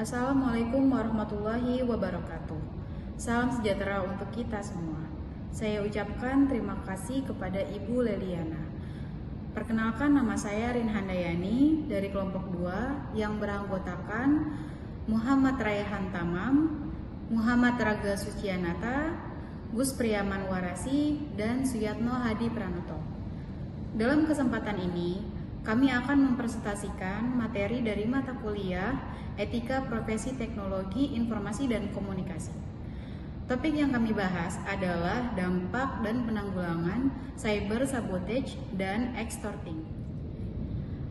Assalamualaikum warahmatullahi wabarakatuh. Salam sejahtera untuk kita semua. Saya ucapkan terima kasih kepada Ibu Leliana. Perkenalkan, nama saya Rin Handayani dari kelompok 2 yang beranggotakan Muhammad Raihan Tamam, Muhammad Raga Sucianata, Gus Priyaman Warasi, dan Suyatno Hadi Pranoto. Dalam kesempatan ini, kami akan mempresentasikan materi dari mata kuliah Etika Profesi Teknologi Informasi dan Komunikasi. Topik yang kami bahas adalah dampak dan penanggulangan cyber sabotage dan extorting.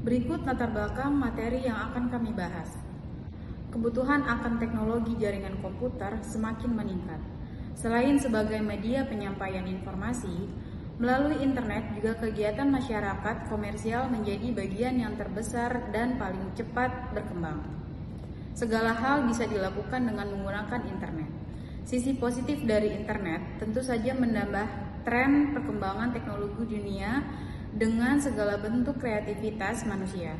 Berikut latar belakang materi yang akan kami bahas. Kebutuhan akan teknologi jaringan komputer semakin meningkat. Selain sebagai media penyampaian informasi, melalui internet juga kegiatan masyarakat komersial menjadi bagian yang terbesar dan paling cepat berkembang. Segala hal bisa dilakukan dengan menggunakan internet. Sisi positif dari internet tentu saja menambah tren perkembangan teknologi dunia dengan segala bentuk kreativitas manusia.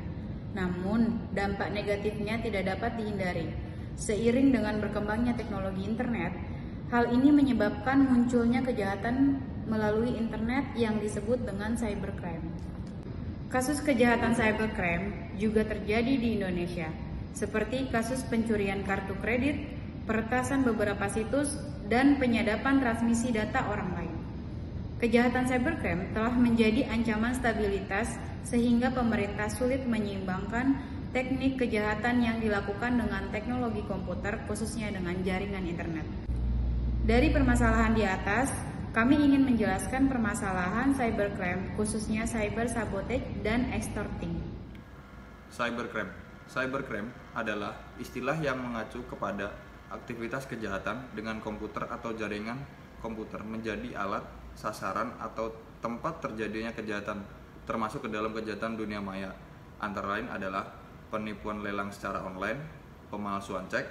Namun, dampak negatifnya tidak dapat dihindari. Seiring dengan berkembangnya teknologi internet, hal ini menyebabkan munculnya kejahatan melalui internet yang disebut dengan cybercrime. Kasus kejahatan cybercrime juga terjadi di Indonesia, seperti kasus pencurian kartu kredit, peretasan beberapa situs, dan penyadapan transmisi data orang lain. Kejahatan cybercrime telah menjadi ancaman stabilitas sehingga pemerintah sulit menyeimbangkan teknik kejahatan yang dilakukan dengan teknologi komputer, khususnya dengan jaringan internet. Dari permasalahan di atas, kami ingin menjelaskan permasalahan cybercrime, khususnya cyber sabotage dan extorting. Cybercrime adalah istilah yang mengacu kepada aktivitas kejahatan dengan komputer atau jaringan komputer menjadi alat, sasaran, atau tempat terjadinya kejahatan, termasuk ke dalam kejahatan dunia maya. Antara lain adalah penipuan lelang secara online, pemalsuan cek,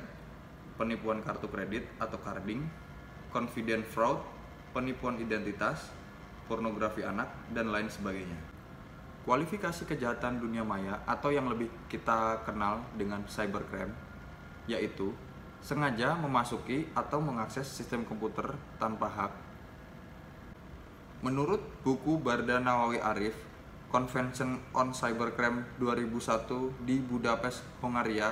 penipuan kartu kredit atau carding, confident fraud, penipuan identitas, pornografi anak, dan lain sebagainya. Kualifikasi kejahatan dunia maya atau yang lebih kita kenal dengan cybercrime yaitu sengaja memasuki atau mengakses sistem komputer tanpa hak. Menurut buku Barda Nawawi Arif, Convention on Cybercrime 2001 di Budapest, Hongaria,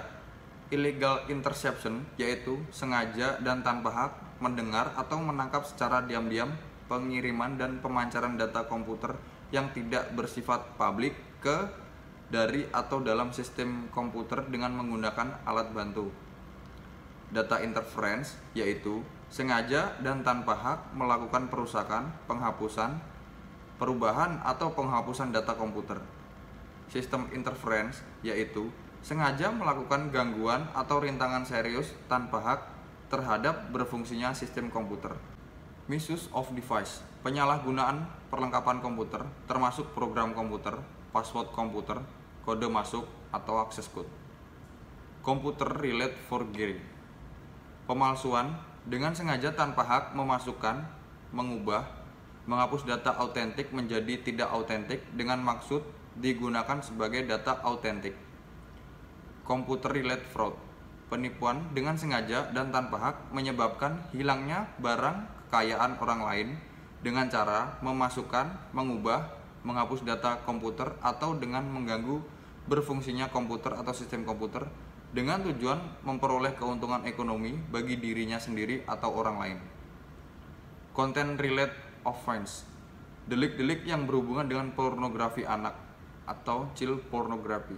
illegal interception yaitu sengaja dan tanpa hak mendengar atau menangkap secara diam-diam pengiriman dan pemancaran data komputer yang tidak bersifat publik ke, dari, atau dalam sistem komputer dengan menggunakan alat bantu. Data interference yaitu sengaja dan tanpa hak melakukan perusakan, penghapusan, perubahan atau penghapusan data komputer. Sistem interference yaitu sengaja melakukan gangguan atau rintangan serius tanpa hak terhadap berfungsinya sistem komputer. Misuse of device, penyalahgunaan perlengkapan komputer termasuk program komputer, password komputer, kode masuk atau access code. Computer related forgery, pemalsuan dengan sengaja tanpa hak memasukkan, mengubah, menghapus data autentik menjadi tidak autentik dengan maksud digunakan sebagai data autentik. Computer related fraud, penipuan dengan sengaja dan tanpa hak menyebabkan hilangnya barang kekayaan orang lain dengan cara memasukkan, mengubah, menghapus data komputer atau dengan mengganggu berfungsinya komputer atau sistem komputer dengan tujuan memperoleh keuntungan ekonomi bagi dirinya sendiri atau orang lain. Content related offense, delik-delik yang berhubungan dengan pornografi anak atau child pornography.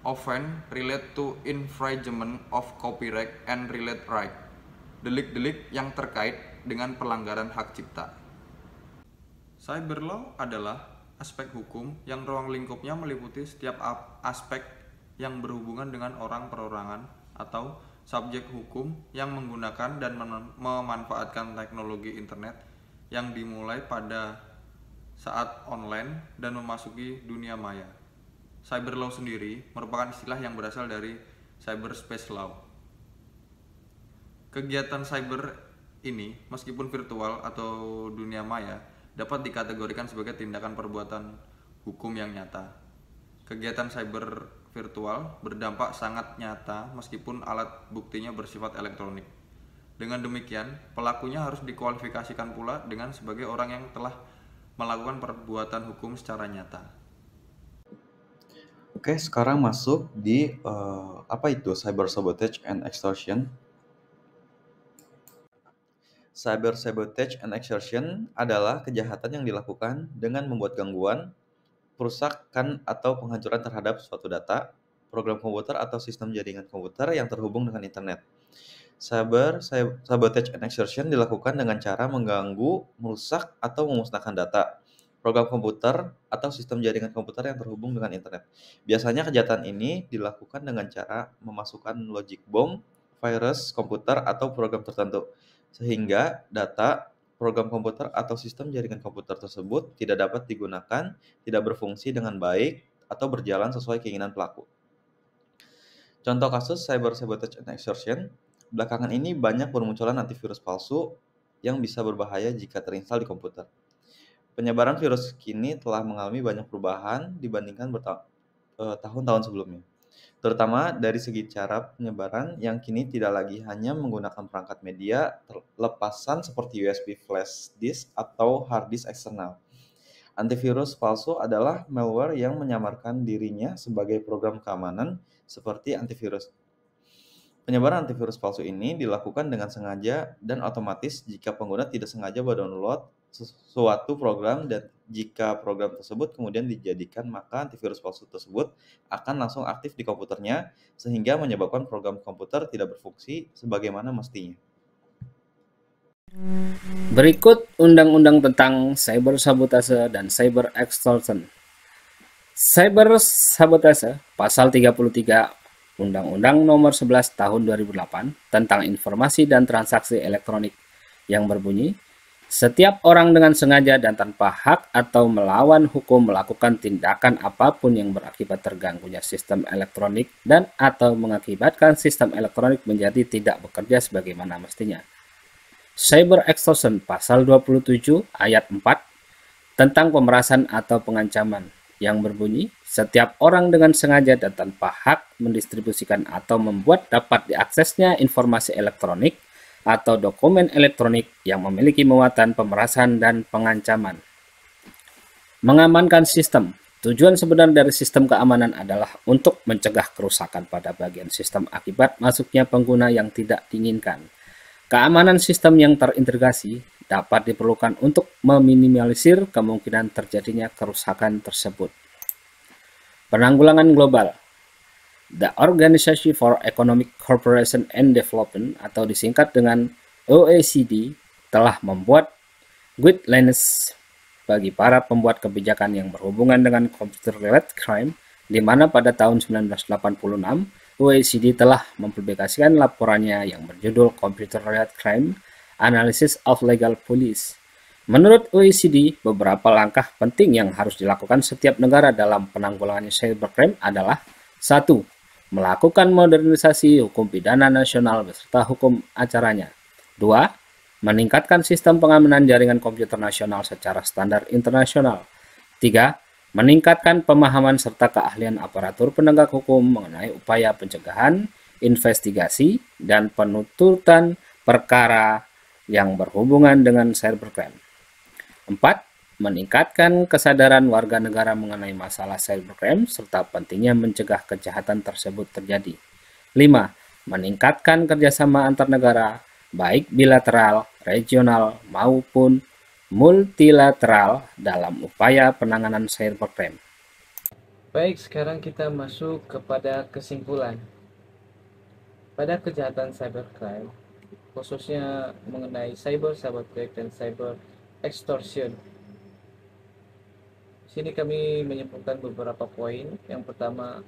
Offense related to infringement of copyright and related right, delik-delik yang terkait dengan pelanggaran hak cipta. Cyber law adalah aspek hukum yang ruang lingkupnya meliputi setiap aspek yang berhubungan dengan orang perorangan atau subjek hukum yang menggunakan dan memanfaatkan teknologi internet yang dimulai pada saat online dan memasuki dunia maya. Cyber law sendiri merupakan istilah yang berasal dari cyberspace law. Kegiatan cyber ini, meskipun virtual atau dunia maya, dapat dikategorikan sebagai tindakan perbuatan hukum yang nyata. Kegiatan cyber virtual berdampak sangat nyata meskipun alat buktinya bersifat elektronik. Dengan demikian, pelakunya harus dikualifikasikan pula dengan sebagai orang yang telah melakukan perbuatan hukum secara nyata. Oke, sekarang masuk di apa itu cyber sabotage and extortion. Cyber sabotage and extortion adalah kejahatan yang dilakukan dengan membuat gangguan, perusakan atau penghancuran terhadap suatu data, program komputer atau sistem jaringan komputer yang terhubung dengan internet. Cyber sabotage and extortion dilakukan dengan cara mengganggu, merusak, atau memusnahkan data, program komputer, atau sistem jaringan komputer yang terhubung dengan internet. Biasanya kejahatan ini dilakukan dengan cara memasukkan logic bomb, virus komputer, atau program tertentu, sehingga data, program komputer, atau sistem jaringan komputer tersebut tidak dapat digunakan, tidak berfungsi dengan baik, atau berjalan sesuai keinginan pelaku. Contoh kasus cyber sabotage and extortion, belakangan ini banyak bermunculan antivirus palsu yang bisa berbahaya jika terinstal di komputer. Penyebaran virus kini telah mengalami banyak perubahan dibandingkan tahun-tahun sebelumnya, terutama dari segi cara penyebaran yang kini tidak lagi hanya menggunakan perangkat media lepasan seperti USB flash disk atau hard disk eksternal. Antivirus palsu adalah malware yang menyamarkan dirinya sebagai program keamanan seperti antivirus. Penyebaran antivirus palsu ini dilakukan dengan sengaja dan otomatis jika pengguna tidak sengaja mendownload suatu program, dan jika program tersebut kemudian dijadikan, maka antivirus palsu tersebut akan langsung aktif di komputernya sehingga menyebabkan program komputer tidak berfungsi sebagaimana mestinya. Berikut undang-undang tentang cyber sabotase dan cyber extortion. Cyber sabotase pasal 33 Undang-Undang Nomor 11 Tahun 2008 tentang Informasi dan Transaksi Elektronik yang berbunyi, setiap orang dengan sengaja dan tanpa hak atau melawan hukum melakukan tindakan apapun yang berakibat terganggunya sistem elektronik dan atau mengakibatkan sistem elektronik menjadi tidak bekerja sebagaimana mestinya. Cyber extortion pasal 27 ayat 4 tentang pemerasan atau pengancaman yang berbunyi, setiap orang dengan sengaja dan tanpa hak mendistribusikan atau membuat dapat diaksesnya informasi elektronik atau dokumen elektronik yang memiliki muatan pemerasan dan pengancaman. Mengamankan sistem. Tujuan sebenarnya dari sistem keamanan adalah untuk mencegah kerusakan pada bagian sistem akibat masuknya pengguna yang tidak diinginkan. Keamanan sistem yang terintegrasi dapat diperlukan untuk meminimalisir kemungkinan terjadinya kerusakan tersebut. Penanggulangan global. The Organization for Economic Cooperation and Development atau disingkat dengan OECD telah membuat guidelines bagi para pembuat kebijakan yang berhubungan dengan computer-related crime, di mana pada tahun 1986 OECD telah mempublikasikan laporannya yang berjudul Computer-Related Crime: Analysis of Legal Policy. Menurut OECD, beberapa langkah penting yang harus dilakukan setiap negara dalam penanggulangan cybercrime adalah 1. Melakukan modernisasi hukum pidana nasional beserta hukum acaranya. 2. Meningkatkan sistem pengamanan jaringan komputer nasional secara standar internasional. 3. Meningkatkan pemahaman serta keahlian aparatur penegak hukum mengenai upaya pencegahan, investigasi, dan penuntutan perkara yang berhubungan dengan cybercrime. 4. Meningkatkan kesadaran warga negara mengenai masalah cybercrime serta pentingnya mencegah kejahatan tersebut terjadi. 5. Meningkatkan kerjasama antar negara, baik bilateral, regional, maupun multilateral dalam upaya penanganan cybercrime. Baik, sekarang kita masuk kepada kesimpulan. Pada kejahatan cybercrime, khususnya mengenai cyber sabotage dan cyber extortion, sini kami menyimpulkan beberapa poin. Yang pertama,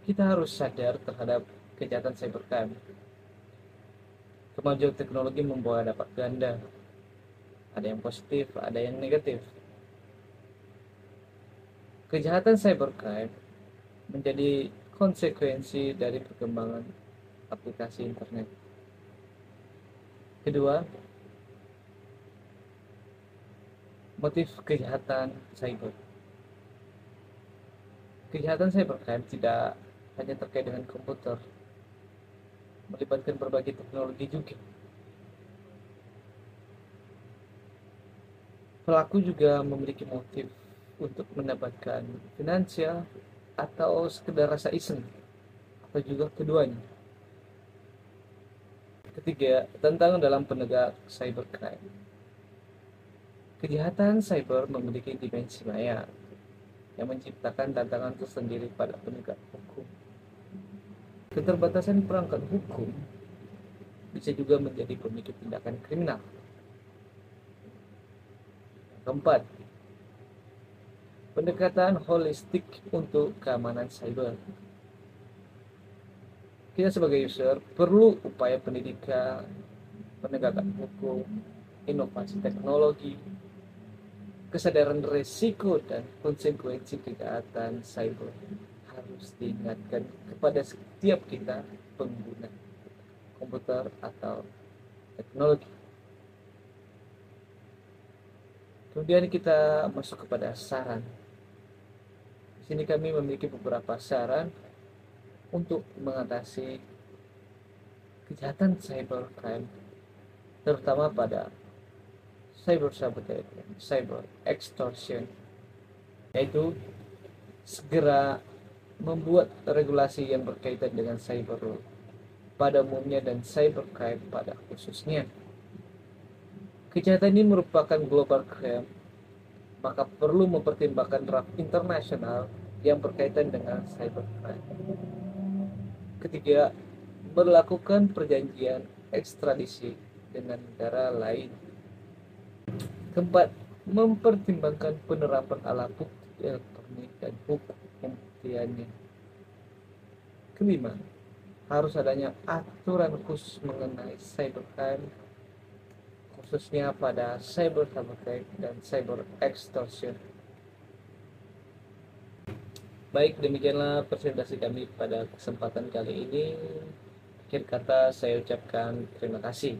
kita harus sadar terhadap kejahatan cybercrime. Kemajuan teknologi membawa dampak ganda. Ada yang positif, ada yang negatif. Kejahatan cybercrime menjadi konsekuensi dari perkembangan aplikasi internet. Kedua, motif kejahatan cyber. Kejahatan cybercrime tidak hanya terkait dengan komputer, melibatkan berbagai teknologi juga. Pelaku juga memiliki motif untuk mendapatkan finansial atau sekedar rasa iseng, atau juga keduanya. Ketiga, tantangan dalam penegak cybercrime. Kejahatan cyber memiliki dimensi maya yang menciptakan tantangan tersendiri pada penegak hukum. Keterbatasan perangkat hukum bisa juga menjadi pemicu tindakan kriminal. Keempat, pendekatan holistik untuk keamanan cyber. Kita sebagai user perlu upaya pendidikan, penegakan hukum, inovasi teknologi, kesadaran risiko dan konsekuensi kejahatan cyber harus diingatkan kepada setiap kita pengguna komputer atau teknologi. Kemudian kita masuk kepada saran. Di sini kami memiliki beberapa saran untuk mengatasi kejahatan cybercrime, terutama pada cyber sabotage, cyber extortion, yaitu segera membuat regulasi yang berkaitan dengan cyber law pada umumnya dan cybercrime pada khususnya. Kejahatan ini merupakan global crime, maka perlu mempertimbangkan draft internasional yang berkaitan dengan cybercrime. Ketiga, melakukan perjanjian ekstradisi dengan negara lain. Keempat, mempertimbangkan penerapan alat bukti elektronik dan hukum pembuktiannya. Kelima, harus adanya aturan khusus mengenai cybercrime, khususnya pada cyber sabotage dan cyber extortion. Baik, demikianlah presentasi kami pada kesempatan kali ini. Akhir kata saya ucapkan terima kasih.